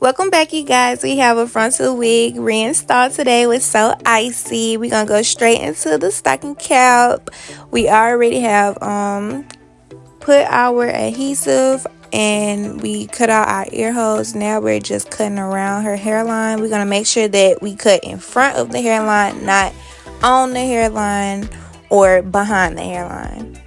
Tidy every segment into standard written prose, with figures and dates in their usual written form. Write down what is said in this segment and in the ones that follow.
Welcome back, you guys. We have a frontal wig reinstalled today with So Icy. We're gonna go straight into the stocking cap. We already have put our adhesive and we cut out our ear holes. Now we're just cutting around her hairline. We're gonna make sure that we cut in front of the hairline, not on the hairline or behind the hairline.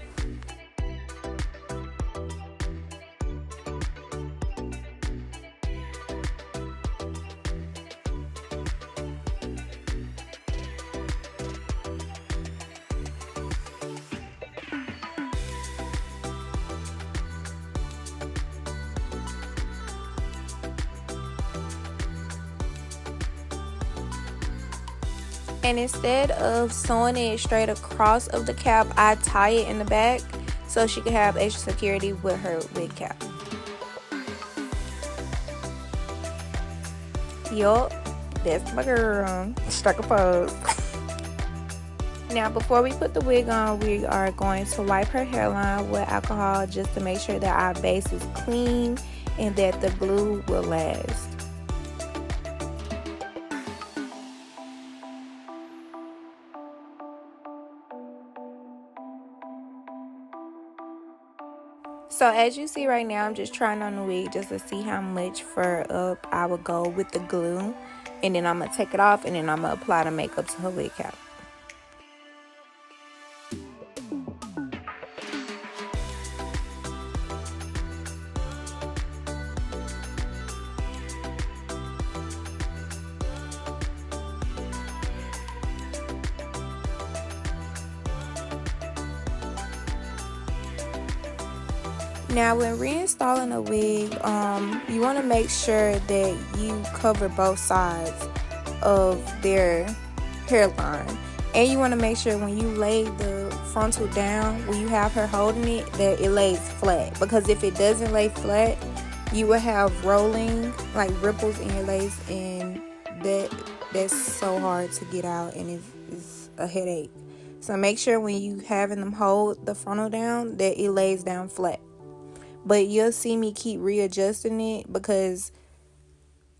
And instead of sewing it straight across of the cap, I tie it in the back so she can have extra security with her wig cap. Yup, that's my girl. Strike a pose. Now, before we put the wig on, we are going to wipe her hairline with alcohol just to make sure that our base is clean and that the glue will last. So as you see right now, I'm just trying on the wig just to see how much fur up I would go with the glue. And then I'm going to take it off and then I'm going to apply the makeup to her wig cap. Now, when reinstalling a wig, you want to make sure that you cover both sides of their hairline. And you want to make sure when you lay the frontal down, when you have her holding it, that it lays flat. Because if it doesn't lay flat, you will have rolling, like ripples in your lace, and that's so hard to get out, and it's a headache. So make sure when you having them hold the frontal down, that it lays down flat. But you'll see me keep readjusting it because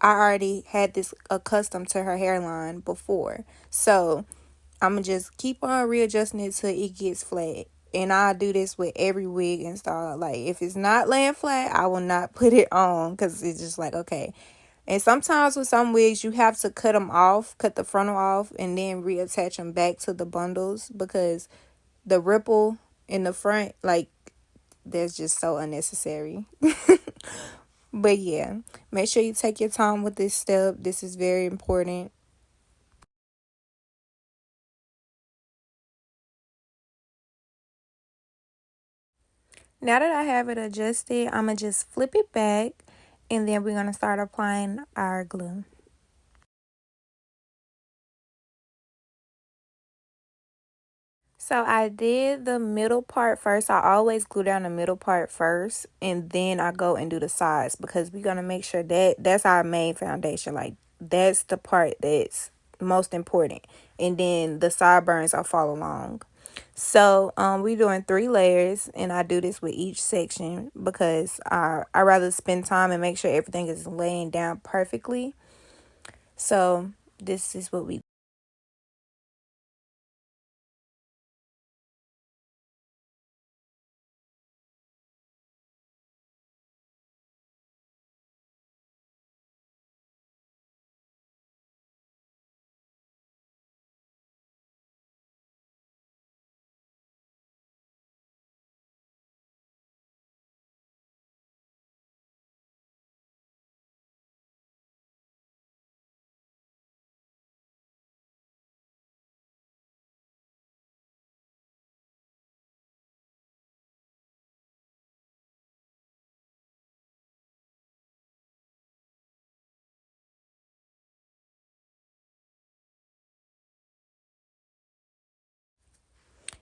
I already had this accustomed to her hairline before. So I'm going to just keep on readjusting it till it gets flat. And I do this with every wig install. Like, if it's not laying flat, I will not put it on because it's just like, okay. And sometimes with some wigs, you have to cut them off, cut the frontal off, and then reattach them back to the bundles because the ripple in the front, like, that's just so unnecessary. But yeah, make sure you take your time with this step. This is very important. Now that I have it adjusted, I'm going to just flip it back and then we're going to start applying our glue. So I did the middle part first. I always glue down the middle part first and then I go and do the sides because we're going to make sure that that's our main foundation. Like, that's the part that's most important. And then the sideburns will follow along. So we're doing 3 layers and I do this with each section because I rather spend time and make sure everything is laying down perfectly. So this is what we.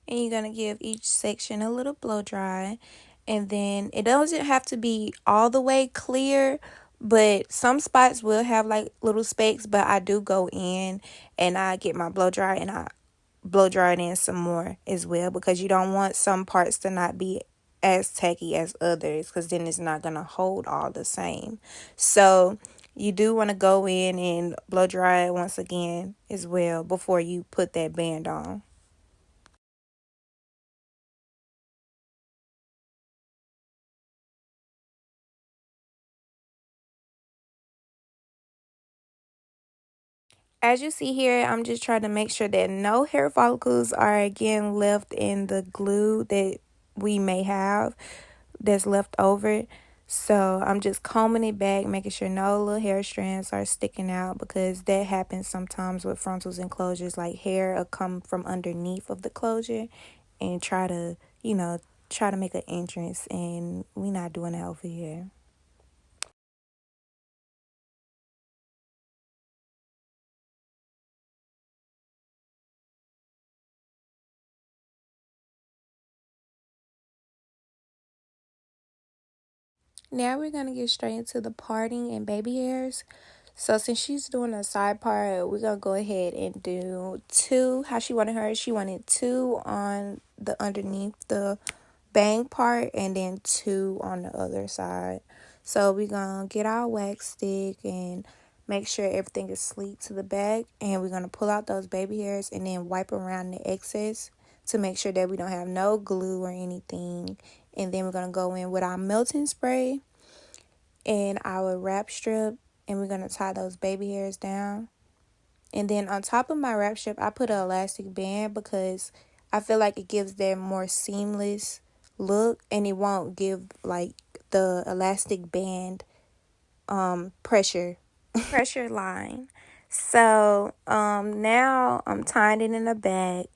And you're going to give each section a little blow dry. And then it doesn't have to be all the way clear, but some spots will have like little specks. But I do go in and I get my blow dry and I blow dry it in some more as well because you don't want some parts to not be as tacky as others because then it's not going to hold all the same. So you do want to go in and blow dry it once again as well before you put that band on. As you see here, I'm just trying to make sure that no hair follicles are again left in the glue that we may have that's left over. So I'm just combing it back, making sure no little hair strands are sticking out, because that happens sometimes with frontals and closures. Like hair will come from underneath of the closure and try to, try to make an entrance, and we not doing that over here. Now we're gonna get straight into the parting and baby hairs. So since she's doing a side part, we're gonna go ahead and do two. How she wanted her? She wanted two on the underneath the bang part, and then two on the other side. So we're gonna get our wax stick and make sure everything is sleek to the back, and we're gonna pull out those baby hairs and then wipe around the excess to make sure that we don't have no glue or anything. And then we're gonna go in with our melting spray and our wrap strip, and we're going to tie those baby hairs down. And then on top of my wrap strip, I put an elastic band because I feel like it gives them more seamless look, and it won't give like the elastic band pressure line. So now I'm tying it in the back.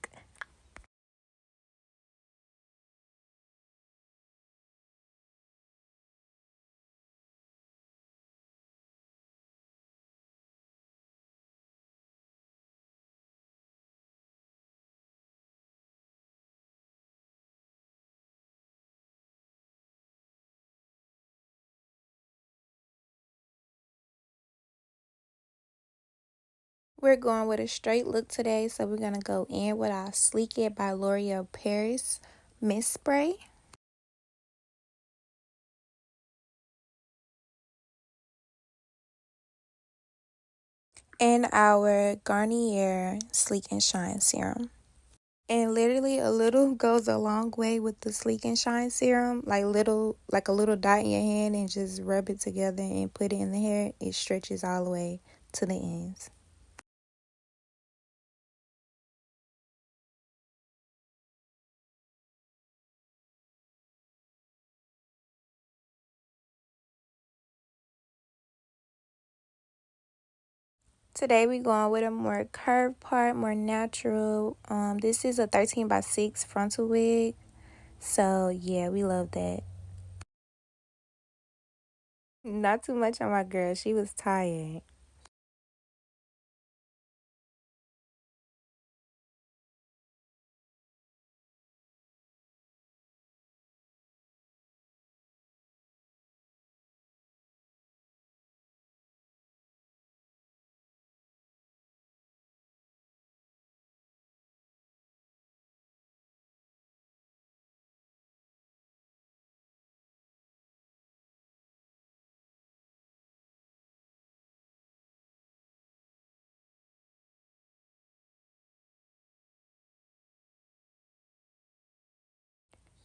We're going with a straight look today, so we're going to go in with our Sleek It by L'Oreal Paris mist spray and our Garnier Sleek and Shine serum. And literally a little goes a long way with the Sleek and Shine serum. Like a little dot in your hand, and just rub it together and put it in the hair. It stretches all the way to the ends. Today we're going with a more curved part, more natural. This is a 13x6 frontal wig. So yeah, we love that. Not too much on my girl. She was tired.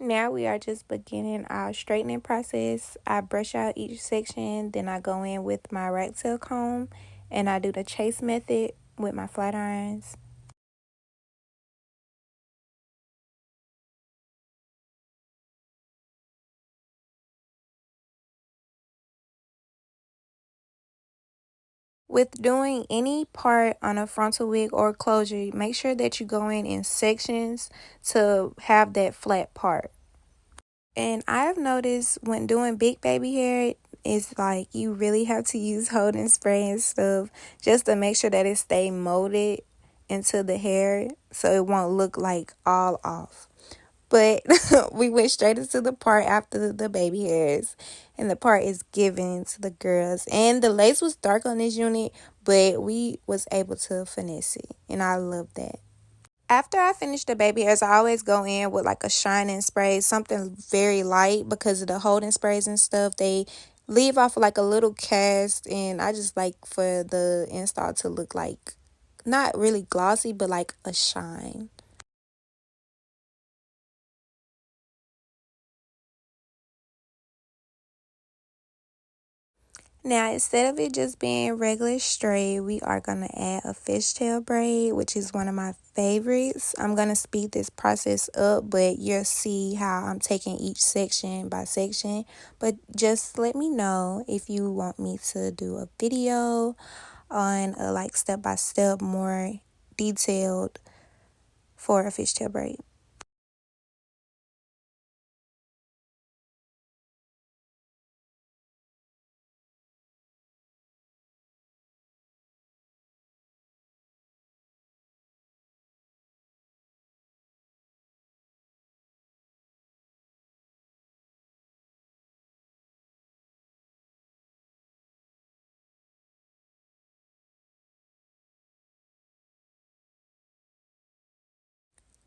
Now we are just beginning our straightening process. I brush out each section, then I go in with my rat tail comb, and I do the chase method with my flat irons. With doing any part on a frontal wig or closure, make sure that you go in sections to have that flat part. And I've noticed when doing big baby hair, it's like you really have to use holding spray and stuff just to make sure that it stay molded into the hair so it won't look like all off. But we went straight into the part after the baby hairs, and the part is given to the girls. And the lace was dark on this unit, but we was able to finesse it, and I love that. After I finish the baby hairs, I always go in with like a shining spray, something very light, because of the holding sprays and stuff. They leave off like a little cast, and I just like for the install to look like not really glossy, but like a shine. Now, instead of it just being regular straight, we are going to add a fishtail braid, which is one of my favorites. I'm going to speed this process up, but you'll see how I'm taking each section by section. But just let me know if you want me to do a video on a like step-by-step, more detailed for a fishtail braid.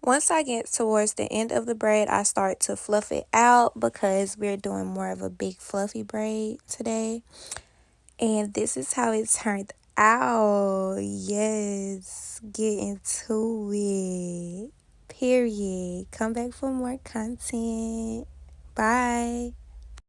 Once I get towards the end of the braid, I start to fluff it out because we're doing more of a big fluffy braid today. And this is how it turned out. Yes, get into it. Period. Come back for more content. Bye.